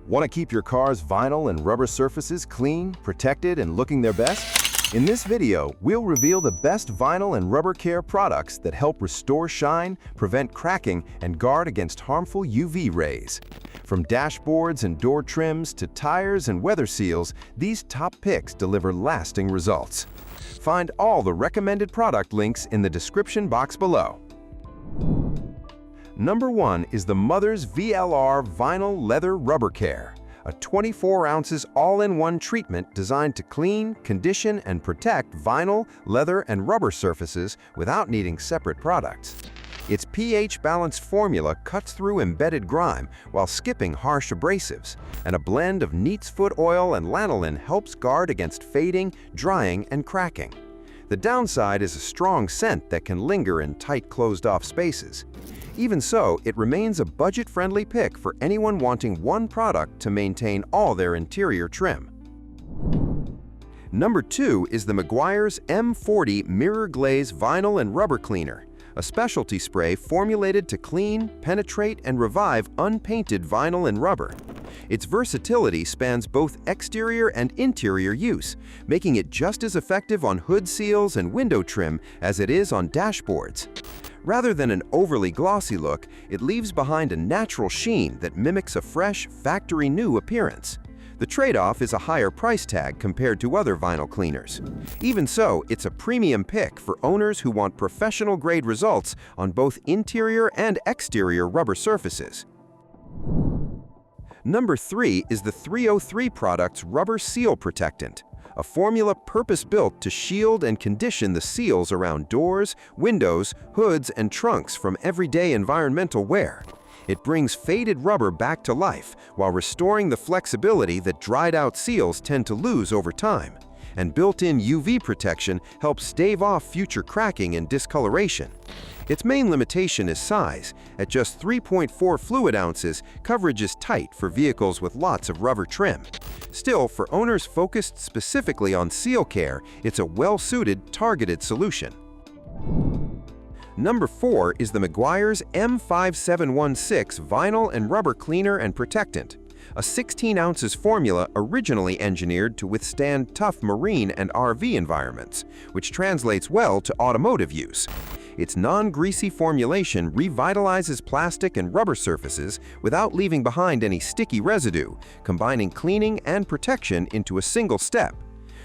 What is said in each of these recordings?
Want to keep your car's vinyl and rubber surfaces clean, protected, and looking their best? In this video, we'll reveal the best vinyl and rubber care products that help restore shine, prevent cracking, and guard against harmful UV rays. From dashboards and door trims to tires and weather seals, these top picks deliver lasting results. Find all the recommended product links in the description box below. Number 1 is the Mother's VLR Vinyl Leather Rubber Care, a 24 ounces all-in-one treatment designed to clean, condition, and protect vinyl, leather, and rubber surfaces without needing separate products. Its pH-balanced formula cuts through embedded grime while skipping harsh abrasives, and a blend of neat's foot oil and lanolin helps guard against fading, drying, and cracking. The downside is a strong scent that can linger in tight closed-off spaces. Even so, it remains a budget-friendly pick for anyone wanting one product to maintain all their interior trim. Number 2 is the Meguiar's M40 Mirror Glaze Vinyl and Rubber Cleaner, a specialty spray formulated to clean, penetrate, and revive unpainted vinyl and rubber. Its versatility spans both exterior and interior use, making it just as effective on hood seals and window trim as it is on dashboards. Rather than an overly glossy look, it leaves behind a natural sheen that mimics a fresh, factory-new appearance. The trade-off is a higher price tag compared to other vinyl cleaners. Even so, it's a premium pick for owners who want professional-grade results on both interior and exterior rubber surfaces. Number 3 is the 303 Products Rubber Seal Protectant, a formula purpose-built to shield and condition the seals around doors, windows, hoods, and trunks from everyday environmental wear. It brings faded rubber back to life while restoring the flexibility that dried-out seals tend to lose over time. And built-in UV protection helps stave off future cracking and discoloration. Its main limitation is size. At just 3.4 fluid ounces, coverage is tight for vehicles with lots of rubber trim. Still, for owners focused specifically on seal care, it's a well-suited, targeted solution. Number 4 is the Meguiar's M5716 Vinyl and Rubber Cleaner and Protectant, a 16 ounces formula originally engineered to withstand tough marine and RV environments, which translates well to automotive use. Its non-greasy formulation revitalizes plastic and rubber surfaces without leaving behind any sticky residue, combining cleaning and protection into a single step.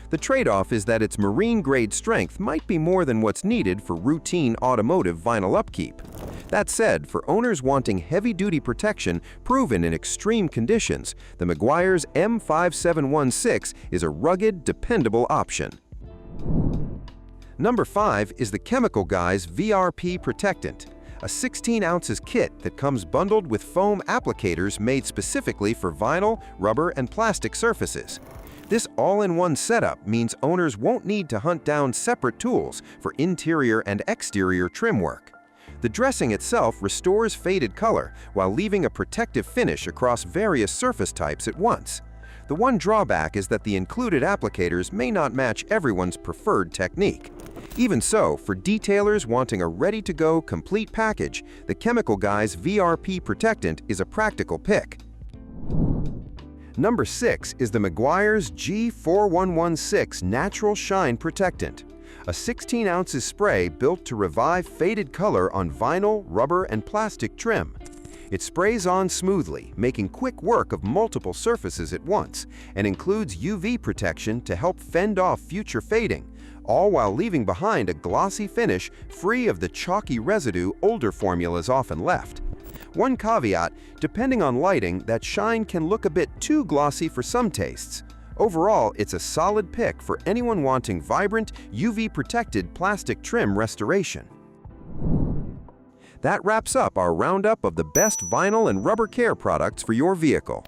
The trade-off is that its marine-grade strength might be more than what's needed for routine automotive vinyl upkeep. That said, for owners wanting heavy-duty protection proven in extreme conditions, the Meguiar's M5716 is a rugged, dependable option. Number 5 is the Chemical Guys VRP Protectant, a 16 ounces kit that comes bundled with foam applicators made specifically for vinyl, rubber, and plastic surfaces. This all-in-one setup means owners won't need to hunt down separate tools for interior and exterior trim work. The dressing itself restores faded color while leaving a protective finish across various surface types at once. The one drawback is that the included applicators may not match everyone's preferred technique. Even so, for detailers wanting a ready-to-go complete package, the Chemical Guys VRP Protectant is a practical pick. Number 6 is the Meguiar's G4116 Natural Shine Protectant, a 16 ounces spray built to revive faded color on vinyl, rubber, and plastic trim. It sprays on smoothly, making quick work of multiple surfaces at once, and includes UV protection to help fend off future fading, all while leaving behind a glossy finish free of the chalky residue older formulas often left. One caveat, depending on lighting, that shine can look a bit too glossy for some tastes. Overall, it's a solid pick for anyone wanting vibrant, UV-protected plastic trim restoration. That wraps up our roundup of the best vinyl and rubber care products for your vehicle.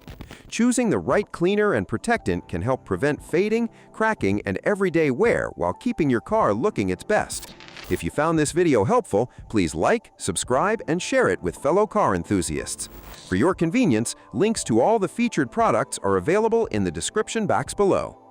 Choosing the right cleaner and protectant can help prevent fading, cracking, and everyday wear while keeping your car looking its best. If you found this video helpful, please like, subscribe, and share it with fellow car enthusiasts. For your convenience, links to all the featured products are available in the description box below.